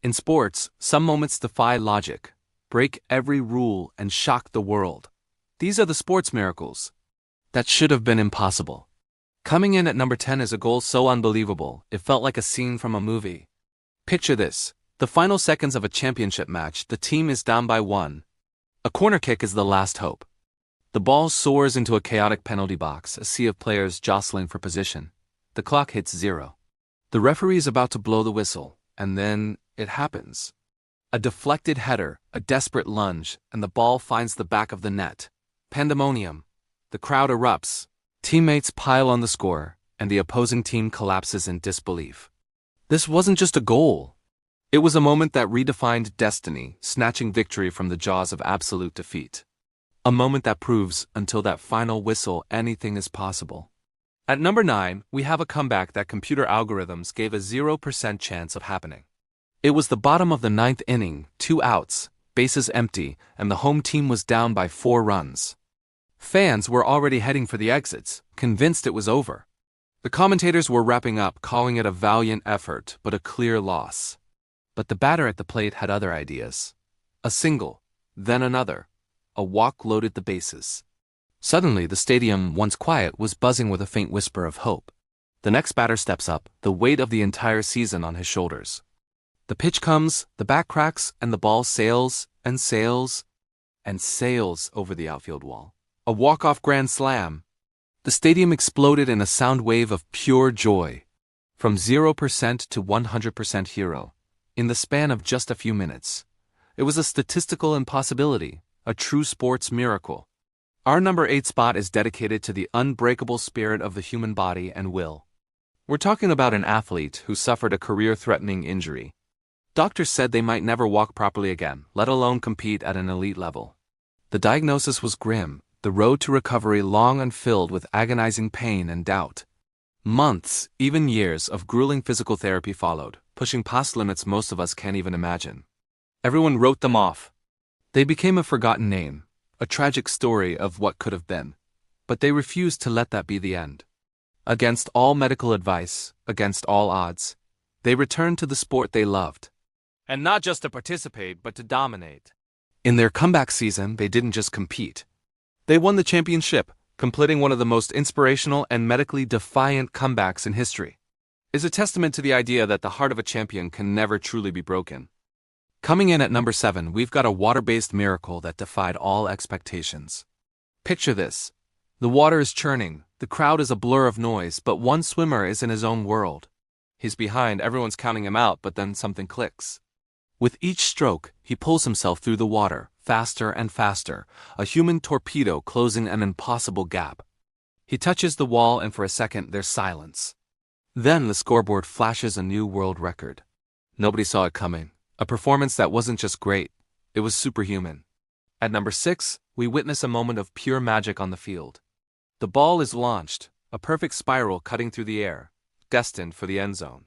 In sports, some moments defy logic, break every rule, and shock the world. These are the sports miracles that should have been impossible. Coming in at number 10 is a goal so unbelievable, it felt like a scene from a movie. Picture this: the final seconds of a championship match, the team is down by one. A corner kick is the last hope. The ball soars into a chaotic penalty box, a sea of players jostling for position. The clock hits 0. The referee is about to blow the whistle, and then it happens. A deflected header, a desperate lunge, and the ball finds the back of the net. Pandemonium. The crowd erupts. Teammates pile on the score, and the opposing team collapses in disbelief. This wasn't just a goal. It was a moment that redefined destiny, snatching victory from the jaws of absolute defeat. A moment that proves, until that final whistle, anything is possible. At number 9, we have a comeback that computer algorithms gave a 0% chance of happening. It was the bottom of the 9th inning, 2 outs, bases empty, and the home team was down by 4 runs. Fans were already heading for the exits, convinced it was over. The commentators were wrapping up, calling it a valiant effort, but a clear loss. But the batter at the plate had other ideas. A single, then another. A walk loaded the bases. Suddenly, the stadium, once quiet, was buzzing with a faint whisper of hope. The next batter steps up, the weight of the entire season on his shoulders. The pitch comes, the bat cracks, and the ball sails and sails and sails over the outfield wall. A walk-off grand slam. The stadium exploded in a sound wave of pure joy. From 0% to 100% hero. In the span of just a few minutes. It was a statistical impossibility, a true sports miracle. Our number 8 spot is dedicated to the unbreakable spirit of the human body and will. We're talking about an athlete who suffered a career-threatening injury. Doctors said they might never walk properly again, let alone compete at an elite level. The diagnosis was grim, the road to recovery long and filled with agonizing pain and doubt. Months, even years, of grueling physical therapy followed, pushing past limits most of us can't even imagine. Everyone wrote them off. They became a forgotten name, a tragic story of what could have been. But they refused to let that be the end. Against all medical advice, against all odds, they returned to the sport they loved. And not just to participate, but to dominate. In their comeback season, they didn't just compete. They won the championship, completing one of the most inspirational and medically defiant comebacks in history. It's a testament to the idea that the heart of a champion can never truly be broken. Coming in at number 7, we've got a water-based miracle that defied all expectations. Picture this. The water is churning, the crowd is a blur of noise, but one swimmer is in his own world. He's behind, everyone's counting him out, but then something clicks. With each stroke, he pulls himself through the water, faster and faster, a human torpedo closing an impossible gap. He touches the wall and for a second there's silence. Then the scoreboard flashes a new world record. Nobody saw it coming. A performance that wasn't just great, it was superhuman. At number 6, we witness a moment of pure magic on the field. The ball is launched, a perfect spiral cutting through the air, destined for the end zone.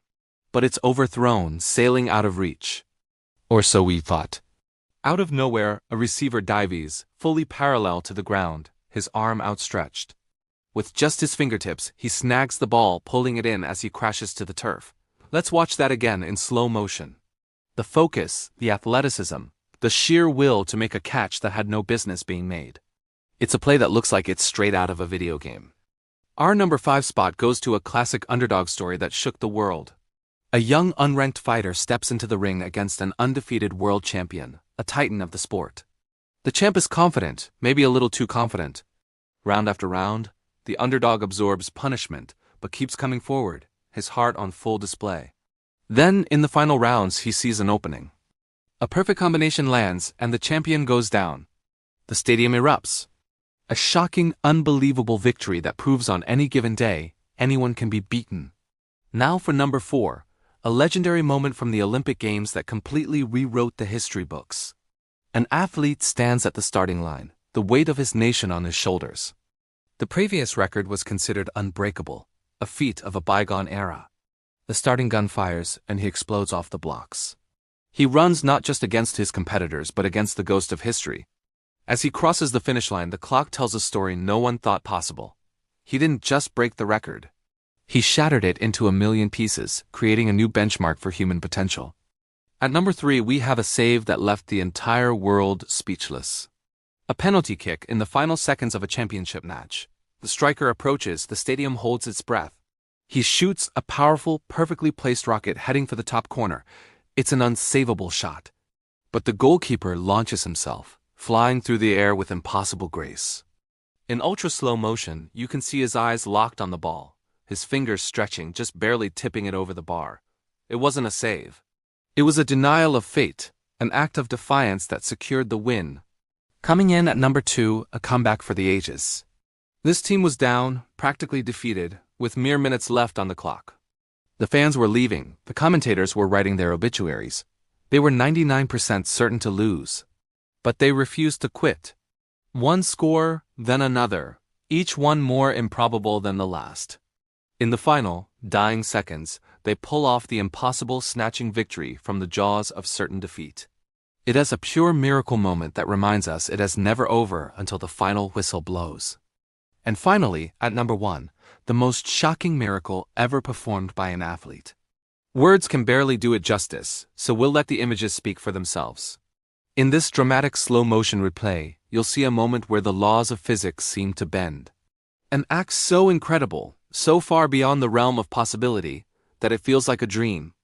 But it's overthrown, sailing out of reach. Or so we thought. Out of nowhere, a receiver dives, fully parallel to the ground, his arm outstretched. With just his fingertips, he snags the ball, pulling it in as he crashes to the turf. Let's watch that again in slow motion. The focus, the athleticism, the sheer will to make a catch that had no business being made. It's a play that looks like it's straight out of a video game. Our number 5 spot goes to a classic underdog story that shook the world. A young unranked fighter steps into the ring against an undefeated world champion, a titan of the sport. The champ is confident, maybe a little too confident. Round after round, the underdog absorbs punishment, but keeps coming forward, his heart on full display. Then, in the final rounds, he sees an opening. A perfect combination lands, and the champion goes down. The stadium erupts. A shocking, unbelievable victory that proves on any given day, anyone can be beaten. Now for number 4, a legendary moment from the Olympic Games that completely rewrote the history books. An athlete stands at the starting line, the weight of his nation on his shoulders. The previous record was considered unbreakable, a feat of a bygone era. The starting gun fires, and he explodes off the blocks. He runs not just against his competitors, but against the ghost of history. As he crosses the finish line, the clock tells a story no one thought possible. He didn't just break the record. He shattered it into a million pieces, creating a new benchmark for human potential. At number 3, we have a save that left the entire world speechless. A penalty kick in the final seconds of a championship match. The striker approaches, the stadium holds its breath. He shoots a powerful, perfectly placed rocket heading for the top corner. It's an unsavable shot. But the goalkeeper launches himself, flying through the air with impossible grace. In ultra-slow motion, you can see his eyes locked on the ball, his fingers stretching, just barely tipping it over the bar. It wasn't a save. It was a denial of fate, an act of defiance that secured the win. Coming in at number 2, a comeback for the ages. This team was down, practically defeated, with mere minutes left on the clock. The fans were leaving, the commentators were writing their obituaries. They were 99% certain to lose. But they refused to quit. One score, then another, each one more improbable than the last. In the final, dying seconds, they pull off the impossible, snatching victory from the jaws of certain defeat. It is a pure miracle moment that reminds us it is never over until the final whistle blows. And finally, at number 1, the most shocking miracle ever performed by an athlete. Words can barely do it justice, so we'll let the images speak for themselves. In this dramatic slow-motion replay, you'll see a moment where the laws of physics seem to bend. An act so incredible, so far beyond the realm of possibility, that it feels like a dream.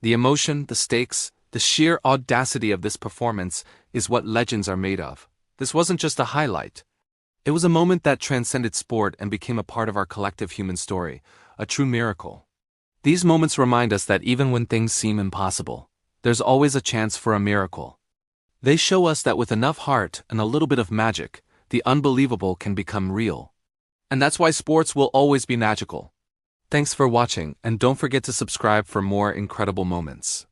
The emotion, the stakes, the sheer audacity of this performance is what legends are made of. This wasn't just a highlight. It was a moment that transcended sport and became a part of our collective human story, a true miracle. These moments remind us that even when things seem impossible, there's always a chance for a miracle. They show us that with enough heart and a little bit of magic, the unbelievable can become real. And that's why sports will always be magical. Thanks for watching, and don't forget to subscribe for more incredible moments.